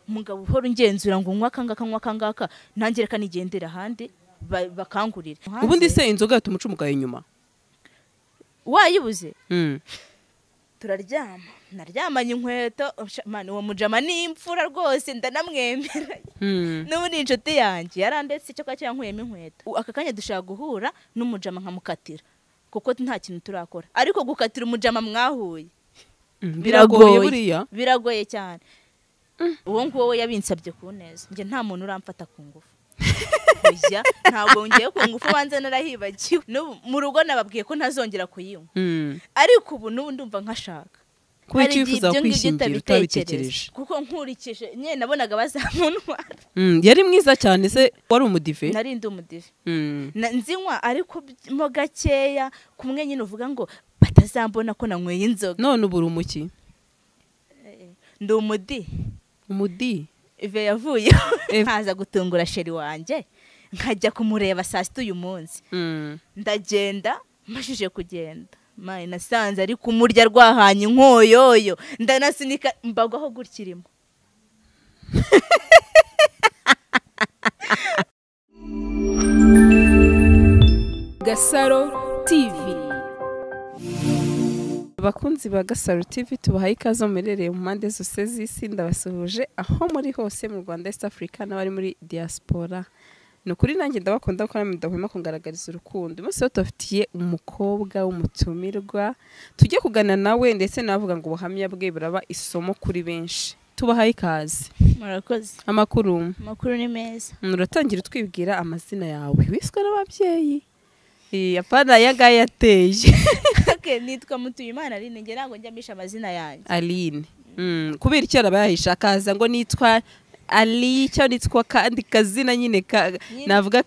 umugabo uhora ungenzura ngo nywa kangaka nanjye reka nigendera handi bakangurira. Ubundi se inzoga yatumuca umugayo inyuma wayibuze turaryama naryamanye inkweto mani uwo mujama ni imfura rwose ndanamwemera n'ubundi inshuti yanjye yarandetse cyo kwacya nkuyemo inkweto aka kanya dushaka guhura n'umujama nkamukatira kuko nta kintu turakora ariko gukatira umujama mwahuye biragoye buriya biragoye cyane uwo nguwo yabinsabye ku neza nge nta muntu uramfata ku ngufu kujya ntabwo ngiye ku ngufu banze narahibagiwe mu rugo nababwiye ko ntazongera kuyinywa ariko ubu n'ubu ndumva nkashaka kuba icyifuza kwishingira utabitekereje kuko nkurikije nyine nabonaga bazamuntwara yari mwiza cyane se wari umudive nari ndi umudive nzinywa ariko mo gakeya kumwe nyine uvuga ngo batazambona ko nanyweye inzoga none ubura umuki ndi umudi ive yavuye nkaza gutungura sheri wanjye nkajya kumureba saa sita uyu munsi ndagenda mbashije kugenda mayi nasanze ari kumurya rwahanye inkoyoyo ndanasunika mbagwaho gutya GASARO TV. Abakunzi ba GASARO TV tubahaye ikaze mumerereye mu mpande zose z'isi ndabasuhuje aho muri hose mu Rwanda East Africa n'abari muri diaspora. Nukuri nanjye ndabakunda ko namwe ndahwema kungaragariza urukundo. Umunsi wo tufitiye umukobwa w'umutumirwa tujye kugana nawe ndetse navuga ngo ubuhamya bwe buraba isomo kuri benshi. Tubahaye ikaze. Murakoze. Amakuru ni meza. Nuratangira twibwira amazina yawe. Wiswe n'ababyeyi. Apana yaga yateye. Okay, nitwa Mutuyimana Aline nge ntabwo njya misha amazina yanjye. Aline. Kubera icyo arabayahisha akaza ngo nitwa Ali cyo nitwa kandi kazina nyine navuga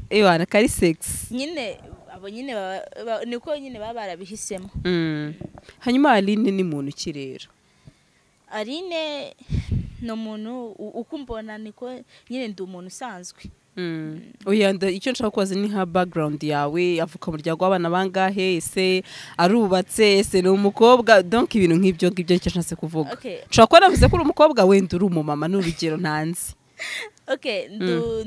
ewana kari sex. Nyine abo nyine niko nyine baba barabihisemo. Hanyuma Aline ni muntu ki rero? Aline no muntu ukumbona niko nyine ndi umuntu usanzwe. Uyanda icyo nshaka kubaza ni ha background yawe avuka mu ryago abana bangahe ese arubatse ese ni umukobwa donc ibintu nk'ibyo nicyo nshaka kuvuga. Nshaka ko navuze ko uri umukobwa wenda uri umumama n'urugero ntanzi. Okay,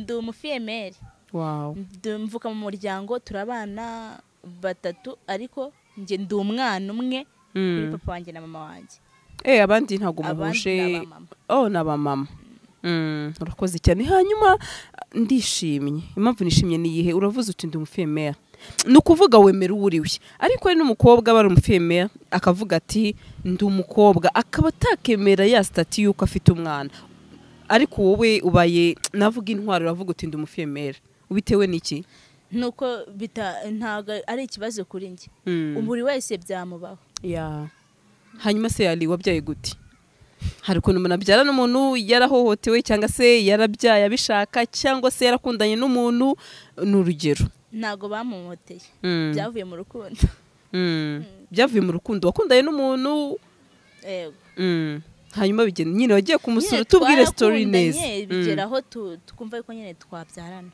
ndi umufemeri. Wow. Mvuka mu muryango turabana batatu ariko nge ndi umwana umwe kuri papa wanjye na mama wanjye. Abandi ntago muhuje. N'abamama. Urakoze cyane. Hanyuma ndishimye impamvu nishimye ni yihe uravuze uti ndi umufemera nukuvuga wemera uriwe ariko ari n'umukobwa bari umufemera akavuga ati ndi umukobwa akaba takemera ya stati yuko afite umwana ariko wowe ubaye navuga intwaro uravuga uti ndi umufemera ubitewe niki nuko ntago ari ikibazo kuri nge buri wese byamubaho hanyuma se yali wabyaye gute hari ukuntu umuntu abyara n'umuntu yarahohotewe cyangwa se yarabyaye abishaka cyangwa se yarakundanye n'umuntu n'urugero ntago bamuhoteye byavuye mu rukundo byavuye mu rukundo wakundanye n'umuntu hanyuma bigenda nyine wagiye kumusura tubwire story neza bigeraho twumva ko nyine twabyarana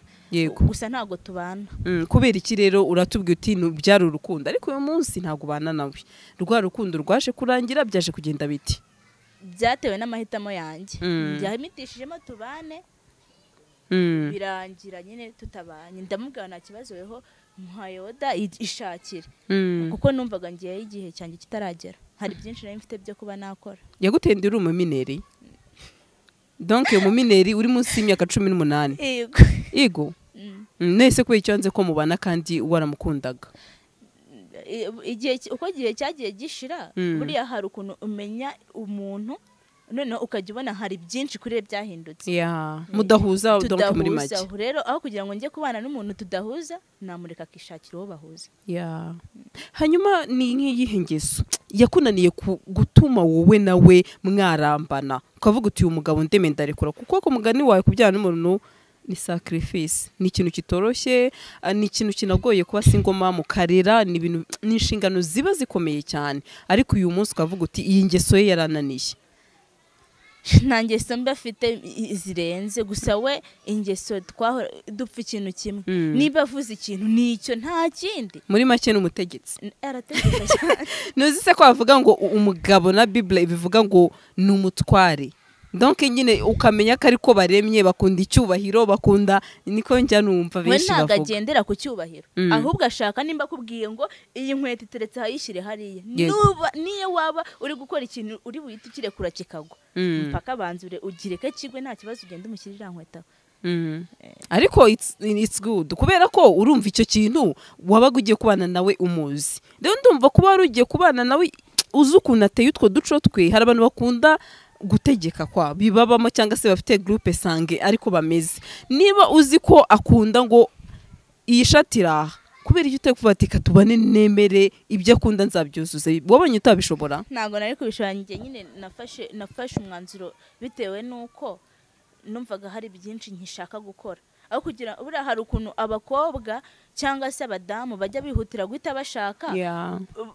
gusa ntago tubana kubera iki rero uratubwira uti byari urukundo ariko uyu munsi ntago ubana nawe rwa rukundo rwaje kurangira byaje kugenda biti byatewe n'amahitamo yanjye byahimitishijemo tubane birangira nyine tutabanye ndamubwira nta kibazo weho muhayoda ishakire kuko numvaga ngiye igihe cyanjye kitaragera hari byinshi nari mfite byo kuba nakora yagutende uri umumineri donc umumineri uri munsi y'imyaka 18 yego nese ko icyanze ko mubana kandi waramukundaga uko igihe cyagiye gishira buriya hari ukuntu umenya umuntu none ukajya ubona hari byinshi kuri byahindutse mudahuza donc muri make rero aho kugira ngo njye kubana n'umuntu tudahuza namureka akishakira uwo bahuza hanyuma ni nk'iyihe ngeso yakunaniye gutuma wowe nawe mwarambana ukavuga uti uyu mugabo ndeme ndarekura kuko ko mugani wawe kubyana n'umuntu ni sacrifice ni ikintu kitoroshye ni ikintu kinagoye kuba singoma mu karera ni ibintu n'inshingano ziba zikomeye cyane ariko uyu munsi ukavuga uti iyi ngeso ye yarananiye nta ngeso mba afite zirenze gusa we ingeso dupfa ikintu kimwe niba avuze ikintu nicyo nta kindi muri make n'umutegetsi arategeka cyane nuzi se ko bavuga ngo umugabo na Bible bivuga ngo ni umutware donc nyine ukamenya ko ariko baremye bakunda icyubahiro bakunda niko njya numva benshi bavuga. We nagagendera ku cyubahiro ahubwo ashaka nimba kubwiye ngo iyi nkweto iteretse hayishire hariye niyo waba uri gukora ikintu uri buhite ukirekura kikagwa mpaka banzure ugireke kigwe nta kibazo ugenda umushyirira nkweto. Ariko it's good kubera ko urumva icyo kintu wabaga ugiye kubana nawe umuzi. Rero ndumva kuba wari ugiye kubana nawe uzi ukuntu ateye utwo duco twe. Hari abantu bakunda gutegeka kwa bibabamo cyangwa se bafite groupe sange ariko bameze. Niba uzi ko akunda ngo iyi shati iraha kubera icyo uteye kuvuga ati katubane nemere ibyo akunda nzabyuzuze, wabonye utabishobora? Ntabwo nari kubishobora njye nyine nafashe umwanzuro bitewe nuko numvaga hari byinshi nkishaka gukora. Aho kugira buriya hari ukuntu abakobwa cyangwa se abadamu bajya bihutira guhita bashaka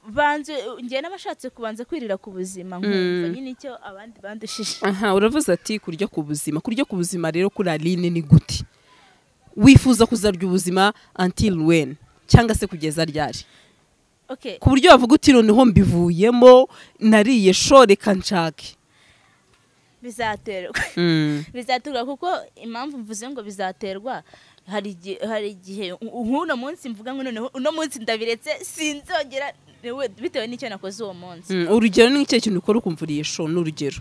banze ngiye n'abashatse kubanza kwirira ku buzima nkumva nyine icyo abandi bandushije. Uravuze ati kurya ku buzima rero kuri Aline ni gute? Wifuza kuzarya ubuzima until when cyangwa se kugeza ryari? Okay, ku buryo bavuga uti noneho mbivuyemo nariye shore kanshake. Bizaterwa kuko impamvu mvuze ngo bizaterwa hari igihe nk'uno munsi mvuga ngo noneho uno munsi ndabiretse sinzongera bitewe n'icyo nakoze uwo munsi. Urugero ni icyo kintu ukora ukumva uriye sho n'urugero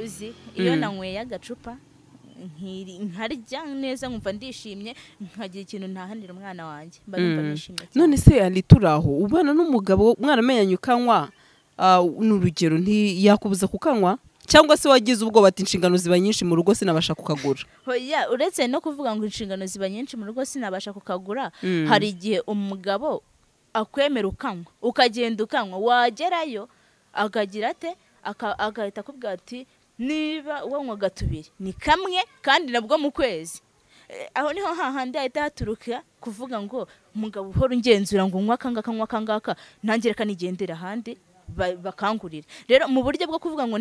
uzi iyo nanyweye agacupa nkarya neza nkumva ndishimye nkagira ikintu ntahanira umwana wanjye mba numva nishimye. None se ali turaho ubana n'umugabo mwaramenyanye ukanywa n'urugero ntiyakubuza kukanywa cyangwa se wagize ubwo bati inshingano ziba nyinshi mu rugo sinabasha kukagura? Hoya uretse no kuvuga ngo inshingano ziba nyinshi mu rugo sinabasha kukagura, hari igihe umugabo akwemera ukanywa ukagenda ukanywa wagerayo akagira ate agahita akubwira ati niba wanywaga tubiri ni kamwe kandi nabwo mu kwezi. Aho niho hahandi ahita haturuka kuvuga ngo umugabo uhora ungenzura ngo unywa kangaka ntangereka nigendera ahandi bakangurira. Rero mu buryo bwo kuvuga ngo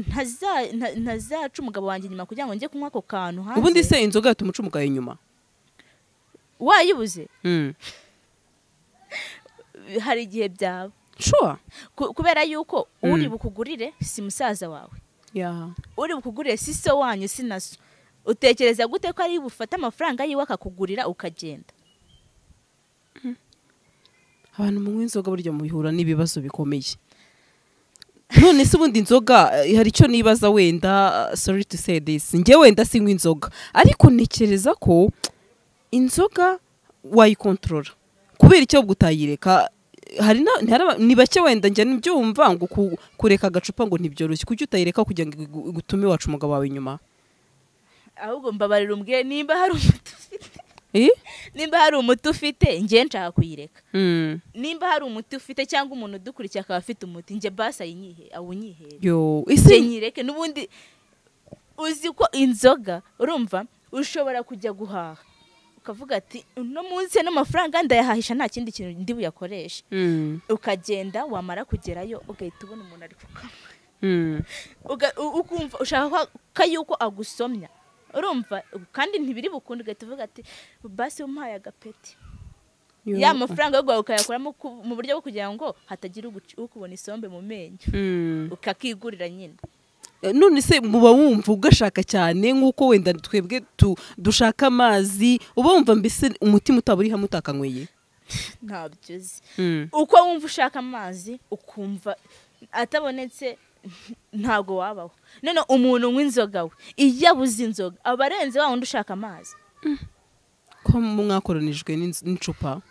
ntazaca umugabo wanjye nyuma kugira ngo njye kunywa ako kantu hanze. Ubundi se inzoga yatuma uca umugabo inyuma wayibuze? Hari igihe byaba sure kubera yuko uri bukugurire si musaza wawe, uri bukugurire si so wanyu si naso. Utekereza gute ko ari bufata amafaranga yiwe akakugurira ukagenda? Abantu mu inzoga burya mu bihura n'ibibazo bikomeye. None se ubundi inzoga hari icyo nibaza wenda sorry to say this nge wenda sinywa inzoga ariko ntekereza ko inzoga wayikontorora kubera icyo gutayireka. Hari ni bake wenda njye nibyumva ngo kureka agacupa ngo ntibyoroshye kuki utayireka kugira ngo gutume wacu umugabo wawe inyuma. Ahubwo mbabarira umbwire nimba hari umuti nimba hari umuti ufite nge nshaka kuyireka. Nimba hari umuti ufite cyangwa umuntu udukurikiye akaba afite umuti nge basa awunyihere ise nyireke. N'ubundi uzi ko inzoga urumva ushobora kujya guhaha ukavuga ati no munsi n'amafaranga ndayahahisha nta kindi kintu ndi buyakoreshe, ukagenda wamara kugerayo ugahita ubona umuntu ari kukanywa ukumva ushaka yuko agusomya urumva kandi ntibiri bukunde ugahita uvuga ati basi umpaye agapeti ya mafaranga yo gwawe ukayakuramo mu buryo bwo kugira ngo hatagira ukubona isombe mu menyo ukakigurira nyine. None se muba wumva ugashaka cyane nk'uko wenda twebwe dushaka amazi uba wumva mbese umutima utaburi hamwe utakanyweye? Ntabyozi uko wumva ushaka amazi ukumva atabonetse ntago wabaho. None umuntu unywa inzoga we iyo abuze inzoga aba arenze wa wundi ushaka amazi. Ko mwakoronijwe n'icupa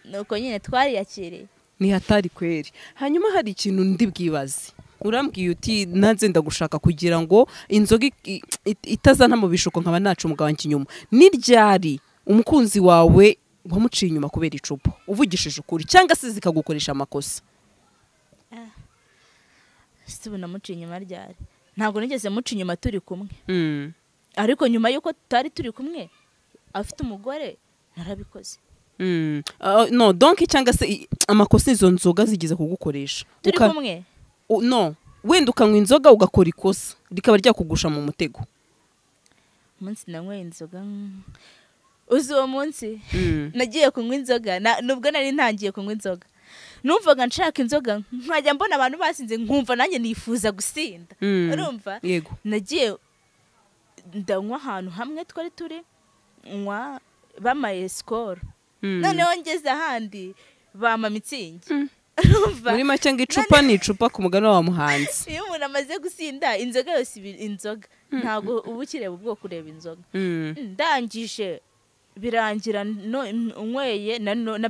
nuko nyine twariyakiriye ni hatari kweri. Hanyuma hari ikintu ndi bwibaze urambwiye uti nanze ndagushaka kugira ngo inzoga itazana mu bishuko nkaba nacu umugabo wanjye inyuma. Ni ryari umukunzi wawe wamuciye inyuma kubera icupa uvugishije ukuri cyangwa se zikagukoresha amakosa? Sibuna muciye inyuma ryari? Ntabwo nigeze muciye inyuma turi kumwe. Ariko nyuma yuko tutari turi kumwe afite umugore narabikoze. No donc cyangwa se amakosa izo nzoga zigize kugukoresha turi kumwe? No wenda ukanywa inzoga ugakora ikosa rikaba ryakugusha mu mutego. Umunsi nanyweye inzoga uzi uwo munsi nagiye kunywa inzoga nubwo nari ntangiye kunywa inzoga numvaga nshaka inzoga nkajya mbona abantu basinze nkumva nanjye nifuza gusinda urumva nagiye ndanywa ahantu hamwe twari turi nywa bamaye skoro noneho ngeze ahandi bama mitsingi muri make ngo icupa ni icupa ku mugani wa muhanzi. Iyo umuntu amaze gusinda inzoga yose inzoga ntago uba ukireba ubwo kureba inzoga ndangije birangira nyweye na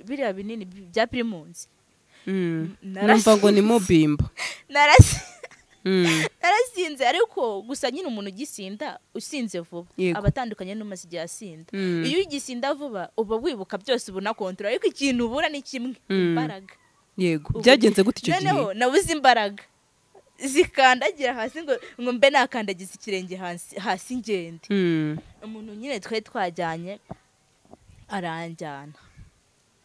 biriya binini bya primunsi numva ngo ni mubimba narasinze ariko gusa nyine umuntu ugisinda usinze vuba abatandukanye n'umaze igihe asinda iyo ugisinda vuba uba wibuka byose ubona kontrol ariko ikintu ubura ni kimwe imbaraga. Yego byagenze gute icyo gihe? Noneho nabuze imbaraga zikandagira hasi ngo mbe nakandagiza ikirenge hasi ngende umuntu nyine twari twajyanye aranjyana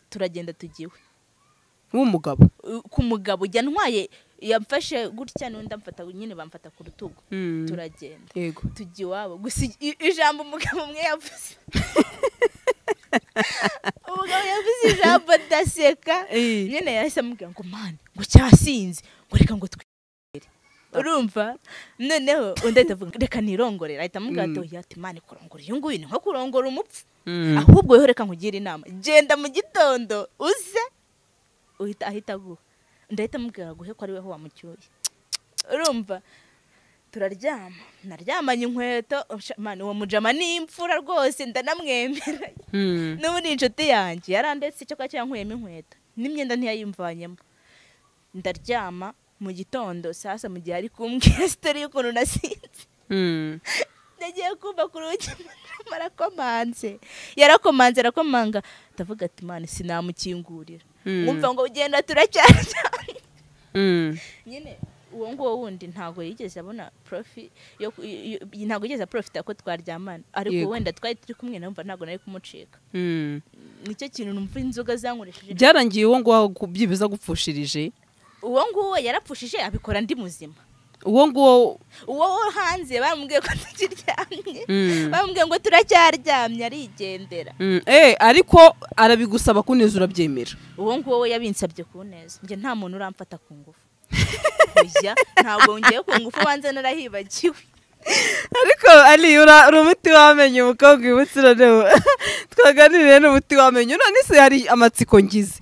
turagenda tugiwe w'umugabo ku mugabo ujya ntwaye yamfashe gutya n'undi amfata nyine bamfata ku rutugu turagenda tujya iwabo gusa ijambo umugabo umwe yavuze umugabo yavuze ijambo ndaseka nyine yahise amubwira ngo mani ngo cyasinze ngo reka ngo urumva noneho undi ahita avuga reka nirongorera ahita amubwira ati mani kurongora uyu nguyu ni nko kurongora umupfu ahubwo weho reka nkugire inama genda mu gitondo uze ahita aguha ndahita amubwira guhe ko ari weho wamucyuye urumva turaryama naryamanye inkweto mani uwo mujama ni imfura rwose ndanamwemera n'ubu ni inshuti yanjye yarandetse icyo kwa cyankuyemo inkweto n'imyenda ntiyayimvanyemo ndaryama mu gitondo sasa mu gihe ari kumbwira sitori y'ukuntu nasinze nagiye kumva ku rugi yarakomanze arakomanga ndavuga ati mani sinamukingurira ngumva ngo ugenda turacyajyanye nyine uwo nguwo wundi ntago yigeze abona ntago yigeze profita ko twaryamana ariko wenda twari turi kumwe numva ntago nari kumucika nicyo kintu numva inzoga zankoresheje byarangiye uwo nguwo kubyibiza gupfushirije uwo nguwo yarapfushije abikora ndi muzima uwo hanze bamubwiye ko tukiryamye bamubwiye ngo turacyaryamye arigendera ariko arabigusaba kuneza urabyemera uwo nguwo yabinsabye kuneza njye nta muntu uramfata ku ngufu ntabwo ngiye ku ngufu banze narahibagiwe ariko ari umuti wamenye umukobwa wibutse noneho twaganiriye n'umuti wamenye none se hari amatsiko ngize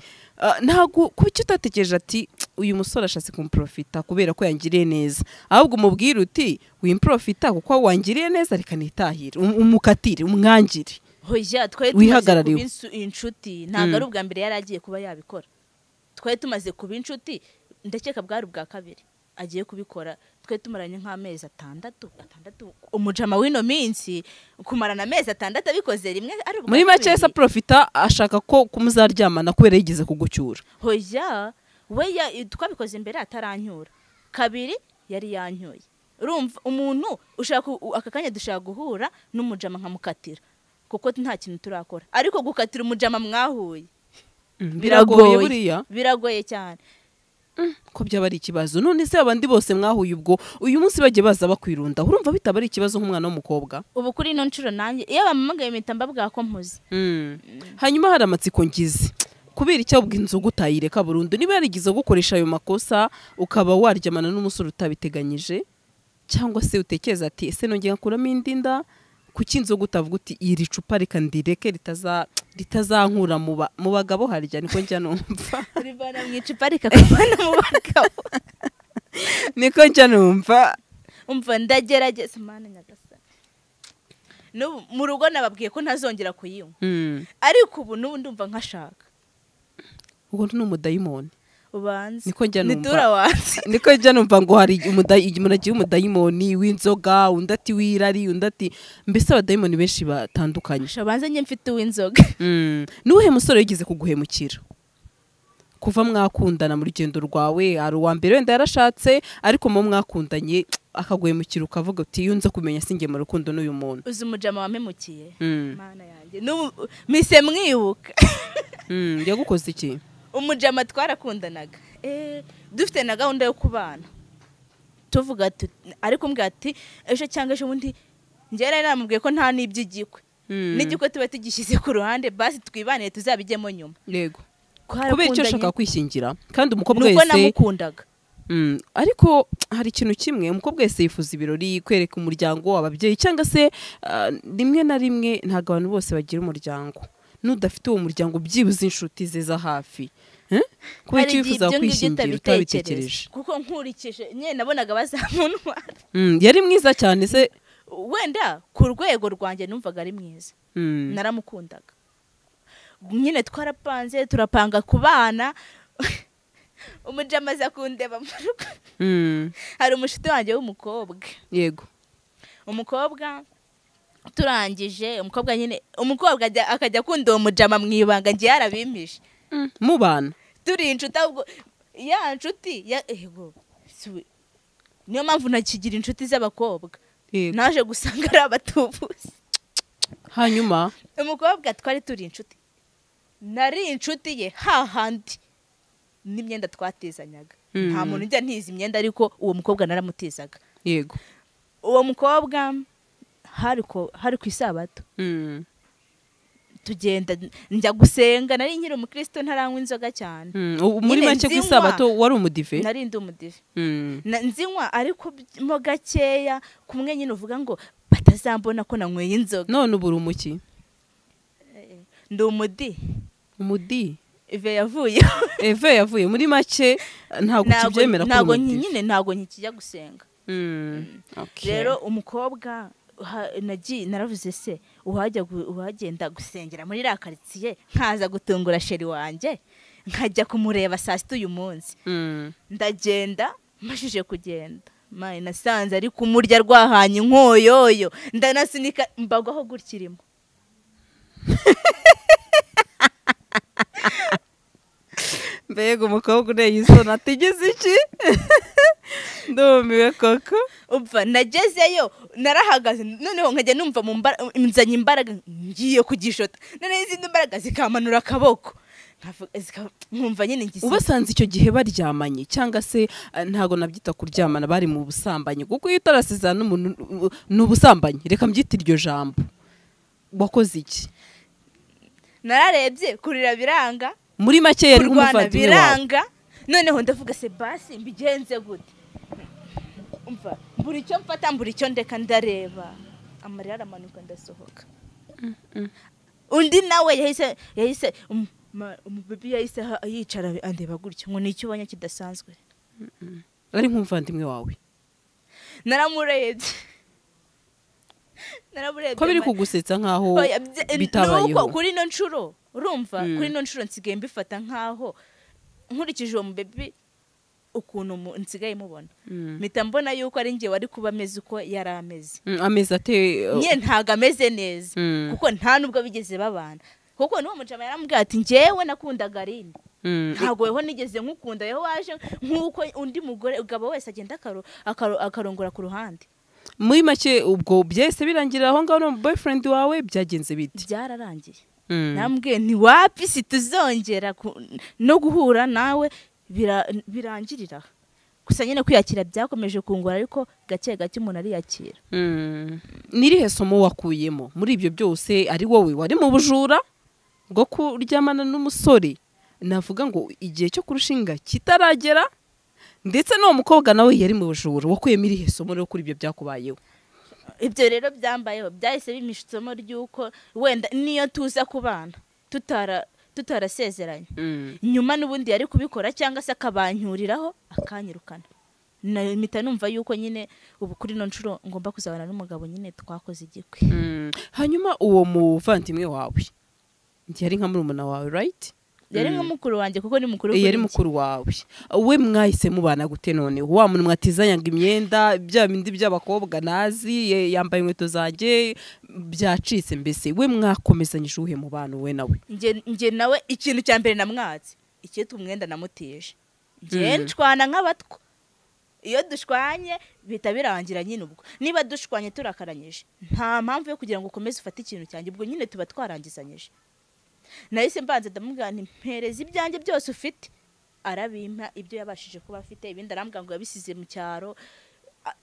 ntabwo kuba icyo utatekereje ati uyu musore ashatse kumuprofita kubera ko yangiriye neza ahubwo umubwire uti wimprofita kuko wangiriye neza reka nitahire umukatire umwangire wihagarariwe inshuti ntabwo ari ubwa mbere yari agiye kuba yabikora twari tumaze kuba inshuti ndakeka bwari ubwa kabiri agiye kubikora twe tumaranye nk'amezi atandatu umujama w'ino minsi kumarana amezi atandatu abikoze rimwe ari muri make yesa profita ashaka ko kumuzaryamana kubera yigize kugucyura hoya we twabikoze imbere ataranyura kabiri yari yanyoye urumva umuntu ushaka aka kanya dushaka guhura n'umujama nkamukatira kuko nta kintu turakora ariko gukatira umujama mwahuye biragoye buriya biragoye cyane ko byaba ari ikibazo none se abandi bose mwahuye ubwo uyu munsi bagiye baza bakwirunda urumva bitaba ari ikibazo nk'umwana w'umukobwa ubu kuri ino nshuro nanjye iyo bamamagaye impita mbabwira ko mpuze hanyuma hari amatsiko ngize kubera icyo bw'inzoga utayireka burundu niba yarigize gukoresha ayo makosa ukaba waryamana n'umusore utabiteganyije cyangwa se utekereza ati ese nongeye ngakuramo indi nda kuki inzoga utavuga uti iri cupa reka ndireke ritazankura mu bagabo harya niko njya numva ribana mu icupa rikakubana mu bagabo niko njya numva umva ndagerageza mana nyagasani mu rugo nababwiye ko ntazongera kuyinywa ariko ubu n'ubu ndumva nkashaka ubwo ni umudayimoni ubanze niko njya numva nitura wanze niko njya numva ngo hari umudayimoni w'inzoga undi ati w'irari undi ati mbese abadayimoni benshi batandukanye shabanze njye mfite uw'inzoga nuhe musore yigeze kuguhemukira kuva mwakundana mu rugendo rwawe hari uwa mbere wenda yarashatse ariko mu mwakundanye akaguhemukira ukavuga uti iyo nza kumenya singe mu rukundo n'uyu muntu uzi umujama wamemukiye mana yanjye mise mwibuka yagukoze iki umujama twarakundanaga dufite na gahunda yo kubana tuvuga ati ariko mbwa ati ejo cyangwa ejo bundi njye namubwiye ko nta n'iby'igikwe n'igikwe tuba tugishyize ku ruhande basi twibanire tuzabijyemo nyuma yego kubera icyo ushaka kwishingira kandi umukobwa wese nuko namukundaga. Ariko hari ikintu kimwe umukobwa wese yifuza ibirori, kwereka umuryango, ababyeyi, cyangwa se rimwe na rimwe ntabwo abantu bose bagira umuryango. N'udafite uwo muryango byibuze inshuti ze za hafi, kubera icyo yifuza kwishingira utabitekereje. Kuko nkurikije nyine nabonaga bazamuntwara. Yari mwiza cyane se, wenda ku rwego rwanjye numvaga ari mwiza, naramukundaga. Nyine twarapanze turapanga ku bana, umujama aza kundeba mu rugo. Hari umushuti wanjye w'umukobwa. Yego. Umukobwa turangije, umukobwa akajya akunda uwo mujama mu ibanga, ngiye yarabimpishe. Mu bana turi inshuti, ahubwo ya nshuti yego niyo mpamvu nakigira inshuti z'abakobwa. Naje gusanga ari abatubuzi. Hanyuma umukobwa twari turi inshuti, nari inshuti ye hahandi n'imyenda twatezanyaga. Nta muntu njya ntiza imyenda, ariko uwo mukobwa naramutizaga. Yego. Uwo mukobwa hari ku isabato. Tugenda njya gusenga, nari nkiri umukristo ntaranywa inzoga cyane. Muri make ku isabato wari umudive? Nari ndi umudive. Nzinywa ariko mo gakeya, kumwe nyine uvuga ngo batazambona ko nanyweye inzoga. None ubu uri umuki? Ndi umudi. Umudi? Eve yavuye muri make ntabwo kibyemera ko ntabwo nyine ntabwo nkijya gusenga. Rero umukobwa naravuze se uhagenda gusengera muri ra quartier, nkaza gutungura sheri wanjye, nkajya kumureba saa sita uyu munsi. Ndagenda, mashije kugenda nasanze ari kumurya rwahanye inkoyoyo, ndanasunika mbagwaho gutya. Mbega umukobwa ureye isoni atigeze iki? Ndumiwe koko. Upfa nagezeyo narahagaze, noneho nkajya numva nzanye imbaraga ngiye kugishota, none izindi mbaraga zikamanura akaboko, nkumva nyine ngise. Ubasanze icyo gihe baryamanye cyangwa se ntago nabyita kuryamana, bari mu busambanyi? Kuko iyo utarasezerana n'umuntu n'ubusambanyi, reka mbyite iryo jambo. Wakoze iki? Nararebye, kurira biranga, muri make yari nk'umuvandimwe wawe. Noneho ndavuga se basi mbigenze gute? Umva mbura icyo mfata, mbura icyo ndeka, ndareba amarira aramanuka, ndasohoka. Undi nawe yahise umubebi yahise yicara andeba gutyo, ngo ni icyo ubonye kidasanzwe. Ari nk'umuvandimwe wawe? Naramurebye. Ko biri kugusetsa nkaho bitabayeho? Nuko kuri no nshuro, urumva, kuri no nshuro nsigaye mbifata nkaho nkurikije uwo mubebi ukuntu nsigaye mubona, mpita mbona yuko ari njye wari kuba ameze uko yari ameze. Ameze ate? Nye ntago ameze neza, kuko nta nubwo bigeze babana. Kuko n'uwo mujama yarambwira ati njyewe nakundaga Aline, ntago weho nigeze nkukunda, yeho waje nk'uko undi mugore ugabo wese agenda akarongora ku ruhande. Muri make ubwo byese birangirira aho ngaho no boyfriend wawe byagenze biti? Byararangiye. Nambwiye nti wapi si tuzongera no guhura nawe, birangirira. Gusa nyine kwiyakira byakomeje kungora, ariko gake gake umuntu ariyakira. Nirihe somo wakuyemo muri ibyo byose? Ari wowe wari mu bujura bwo kuryamana n'umusore, navuga ngo igihe cyo kurushinga kitaragera, ndetse n'uwo mukobwa nawe yari mu bujura, wakuyemo irihe somo rero kuri ibyo byakubayeho? Ibyo rero byambayeho byahise bimisha isomo ry'uko wenda niyo tuza kubana tutarasezeranye, nyuma n'ubundi yari kubikora cyangwa se akabanyuriraho akanyirukana. Mpita numva yuko nyine ubu kuri no nshuro ngomba kuzabana n'umugabo nyine twakoze igikwe. Hanyuma uwo muvandimwe wawe yari nka murumuna wawe, right? Yari nka mukuru wanjye, kuko ni mukuru. Yari mukuru wawe. We mwahise mubana gute none? Wa muntu mwatizanyaga imyenda, bya bindi by'abakobwa nazi, yambaye inkweto zanjye byacitse, mbese we mwakomezanyije uhe mu bantu we nawe? Nge nawe ikintu cya mbere namwatse, icyitwa umwenda namutije. Nge nshwana nk'abatwa. Iyo dushwanye bita birangira nyine ubwo. Niba dushwanye turakaranyije, nta mpamvu yo kugira ngo ukomeze ufate ikintu cyanjye, ubwo nyine tuba twarangizanyije. Nahise mbanze ndamubwira nti mpereza ibyanjye byose ufite. Arabimpa ibyo yabashije kuba afite, ibindi arambwira ngo yabisize mu cyaro.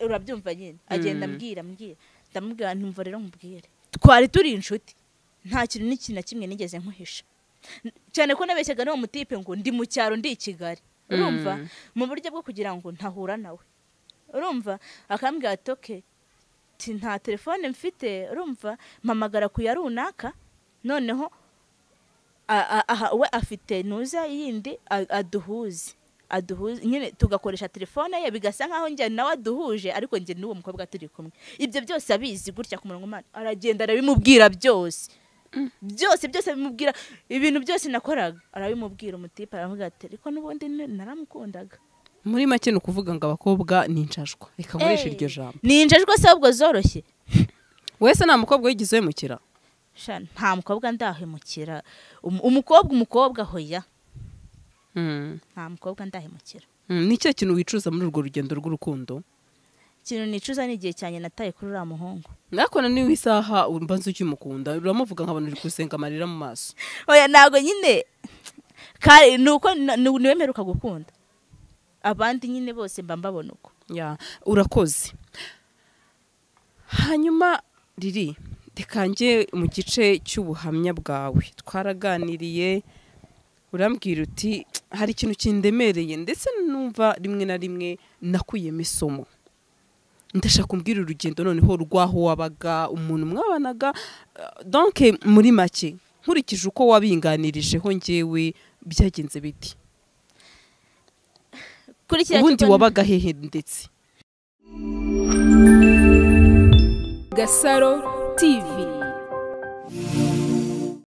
Urabyumva nyine, agenda mbwira ndamubwira nti mva rero nkubwire, twari turi inshuti, nta kintu n'ikina kimwe nigeze nkuhisha. cyane ko nabeshyaga n'uwo mutipe ngo ndi mu cyaro ndi i Kigali urumva mu buryo bwo kugira ngo ntahura nawe urumva akambwira ati okay nta telefone mfite urumva mpamagara ku ya runaka noneho we afite nuza yindi aduhuze nyine tugakoresha telefone ye bigasa nkaho njye nawe aduhuje ariko njye n'uwo mukobwa turi kumwe ibyo byose abizi gutya ku murongo mana aragenda arabimubwira byose bimubwira ibintu byose nakoraga arabimubwira umutipe aravuga ati ariko n'ubundi naramukundaga muri make ni ukuvuga ngo abakobwa ni injajwa reka nkoreshe iryo jambo ni injajwa se ahubwo zoroshye wese nta mukobwa wigize uhemukira nta mukobwa ndahemukira umukobwa hoya nta mukobwa ndahemukira ni cyo kintu wicuza muri urwo rugendo rw'urukundo ikintu nicuza ni igihe cyane nataye kuri uriya muhungu nakona niwe isaha mbanza ukimukunda uramuvuga nk'abantu uri kusenga amarira mu maso oya ntabwo nyine nuko niwemeruka gukunda abandi nyine bose mba mbabona uko urakoze hanyuma riri reka njye mu gice cy'ubuhamya bwawe twaraganiriye urambwira uti hari ikintu kindemereye ndetse numva rimwe na rimwe nakuyemo isomo ndashaka kumbwira urugendo noneho rwaho wabaga umuntu mwabanaga donc muri make nkurikije uko wabinganirijeho njyewe byagenze biti ubundi wabaga hehe ndetse GASARO TV